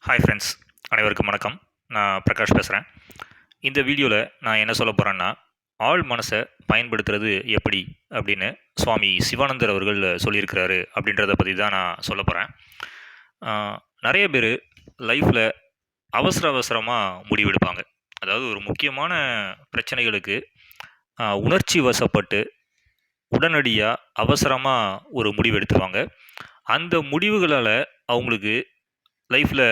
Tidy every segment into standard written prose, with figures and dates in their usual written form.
Hi friends, அனைவருக்கும் வணக்கம். நான் பிரகாஷ் பேசுகிறேன். இந்த வீடியோவில் நான் என்ன சொல்ல போகிறேன்னா, ஆழ் மனசை பயன்படுத்துறது எப்படி அப்படின்னு சுவாமி சிவானந்தர் அவர்கள் சொல்லியிருக்கிறாரு அப்படின்றத பற்றி தான் நான் சொல்ல போகிறேன். நிறைய பேர் லைஃப்பில் அவசர அவசரமாக முடிவெடுப்பாங்க. அதாவது ஒரு முக்கியமான பிரச்சனைகளுக்கு உணர்ச்சி வசப்பட்டு உடனடியாக அவசரமாக ஒரு முடிவு எடுத்துருவாங்க. அந்த முடிவுகளால் அவங்களுக்கு லைஃப்பில்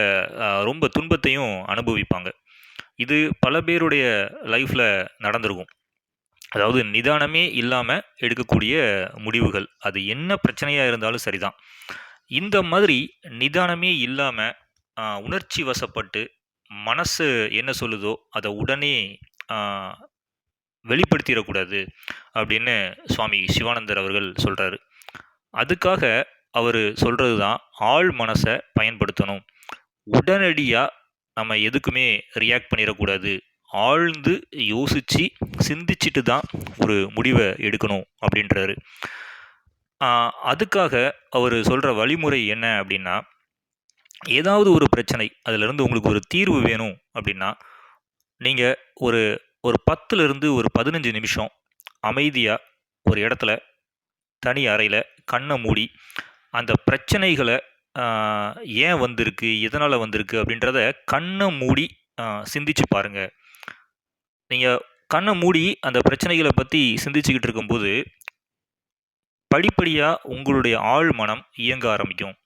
ரொம்ப துன்பத்தையும் அனுபவிப்பாங்க. இது பல பேருடைய லைஃப்பில் நடந்திருக்கும். அதாவது நிதானமே இல்லாமல் எடுக்கக்கூடிய முடிவுகள், அது என்ன பிரச்சனையாக இருந்தாலும் சரிதான். இந்த மாதிரி நிதானமே இல்லாமல் உணர்ச்சி வசப்பட்டு மனசு என்ன சொல்லுதோ அதை உடனே வெளிப்படுத்திடக்கூடாது அப்படின்னு சுவாமி சிவானந்தர் அவர்கள் சொல்கிறாரு. அதுக்காக அவர் சொல்கிறது தான் ஆழ் மனசை பயன்படுத்தணும். உடனடியாக நம்ம எதுக்குமே ரியாக்ட் பண்ணிடக்கூடாது. ஆழ்ந்து யோசித்து சிந்திச்சுட்டு தான் ஒரு முடிவை எடுக்கணும் அப்படின்றாரு. அதுக்காக அவர் சொல்கிற வழிமுறை என்ன அப்படின்னா, ஏதாவது ஒரு பிரச்சனை அதிலிருந்து உங்களுக்கு ஒரு தீர்வு வேணும் அப்படின்னா, நீங்கள் ஒரு ஒரு 10லிருந்து ஒரு 15 நிமிஷம் அமைதியாக ஒரு இடத்துல தனி அறையில் கண்ணை மூடி அந்த பிரச்சனைகளை ஏன் வந்திருக்கு, எதனால் வந்திருக்கு அப்படின்றத கண்ணை மூடி சிந்திச்சு பாருங்கள். நீங்கள் கண்ணை மூடி அந்த பிரச்சனைகளை பற்றி சிந்திச்சுக்கிட்டு இருக்கும்போது படிப்படியாக உங்களுடைய ஆழ் மனம் இயங்க ஆரம்பிக்கும்.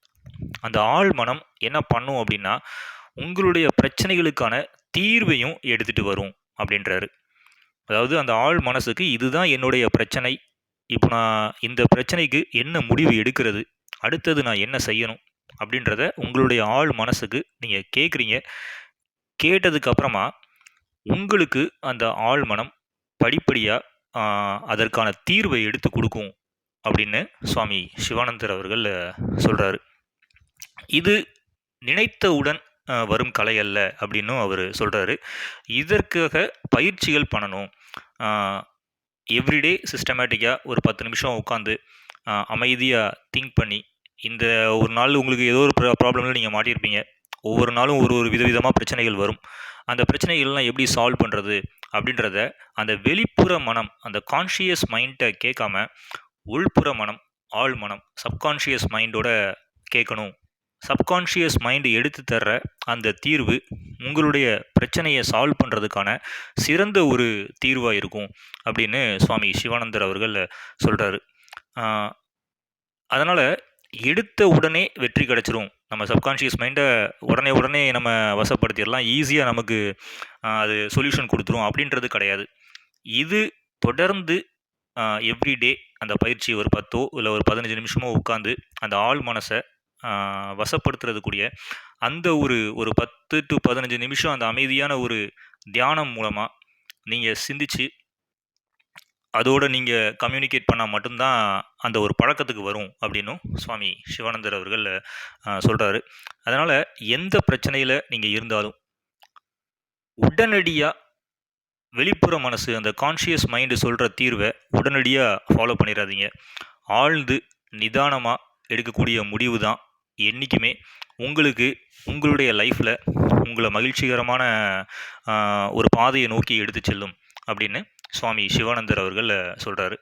அந்த ஆழ் மனம் என்ன பண்ணும் அப்படின்னா, உங்களுடைய பிரச்சனைகளுக்கான தீர்வையும் எடுத்துகிட்டு வரும் அப்படின்றாரு. அதாவது அந்த ஆழ் மனசுக்கு இதுதான் என்னுடைய பிரச்சனை, இப்போ நான் இந்த பிரச்சனைக்கு என்ன முடிவு எடுக்கிறது, அடுத்தது நான் என்ன செய்யணும் அப்படின்றத உங்களுடைய ஆழ் மனசுக்கு நீங்கள் கேட்குறீங்க. கேட்டதுக்கப்புறமா உங்களுக்கு அந்த ஆழ் மனம் படிப்படியாக அதற்கான தீர்வை எடுத்து கொடுக்கும் அப்படின்னு சுவாமி சிவானந்தர் அவர்கள் சொல்கிறாரு. இது நினைத்தவுடன் வரும் கலை அல்ல அப்படின்னும் அவர் சொல்கிறாரு. இதற்காக பயிற்சிகள் பண்ணணும். எவ்ரிடே சிஸ்டமேட்டிக்காக ஒரு 10 நிமிஷம் உட்காந்து அமைதியாக திங்க் பண்ணி, இந்த ஒரு நாள் உங்களுக்கு ஏதோ ஒரு ப்ராப்ளமில் நீங்கள் மாட்டியிருப்பீங்க. ஒவ்வொரு நாளும் ஒரு ஒரு விதவிதமாக பிரச்சனைகள் வரும். அந்த பிரச்சனைகள்லாம் எப்படி சால்வ் பண்ணுறது அப்படின்றத அந்த வெளிப்புற மனம், அந்த கான்ஷியஸ் மைண்டை கேட்காம உள்புற மனம், ஆழ் மனம், சப்கான்ஷியஸ் மைண்டோட கேட்கணும். சப்கான்ஷியஸ் மைண்டு எடுத்து தர்ற அந்த தீர்வு உங்களுடைய பிரச்சனையை சால்வ் பண்ணுறதுக்கான சிறந்த ஒரு தீர்வாக இருக்கும் அப்படின்னு சுவாமி சிவானந்தர் அவர்கள் சொல்கிறாரு. அதனால் எடுத்த உடனே வெற்றி கிடச்சிரும், நம்ம சப்கான்ஷியஸ் மைண்டை உடனே நம்ம வசப்படுத்திடலாம், ஈஸியாக நமக்கு அது சொல்யூஷன் கொடுத்துரும் அப்படின்றது கிடையாது. இது தொடர்ந்து எவ்ரிடே அந்த பயிற்சி ஒரு 10 இல்லை ஒரு 15 நிமிஷமோ உட்காந்து அந்த ஆழ் மனசை வசப்படுத்துறதுக்குரிய அந்த ஒரு 10 to 15 நிமிஷம் அந்த அமைதியான ஒரு தியானம் மூலமாக நீங்கள் சிந்திச்சு அதோடு நீங்கள் கம்யூனிகேட் பண்ணால் மட்டும்தான் அந்த ஒரு பழக்கத்துக்கு வரும் அப்படின்னும் சுவாமி சிவானந்தர் அவர்கள் சொல்கிறாரு. அதனால் எந்த பிரச்சனையில் நீங்கள் இருந்தாலும் உடனடியாக வெளிப்புற மனசு, அந்த கான்ஷியஸ் மைண்டு சொல்கிற தீர்வை உடனடியாக ஃபாலோ பண்ணிடாதீங்க. ஆழ்ந்து நிதானமாக எடுக்கக்கூடிய முடிவு தான் என்றைக்குமே உங்களுக்கு உங்களுடைய லைஃப்பில் உங்களை மகிழ்ச்சிகரமான ஒரு பாதையை நோக்கி எடுத்து செல்லும் அப்படின்னு சுவாமி சிவானந்தர் அவர்கள் சொல்கிறாரு.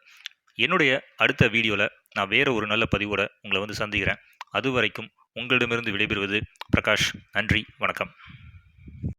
என்னுடைய அடுத்த வீடியோவில் நான் வேறு ஒரு நல்ல பதிவோட உங்களை வந்து சந்திக்கிறேன். அது வரைக்கும் உங்களிடமிருந்து விடைபெறுவது பிரகாஷ். நன்றி, வணக்கம்.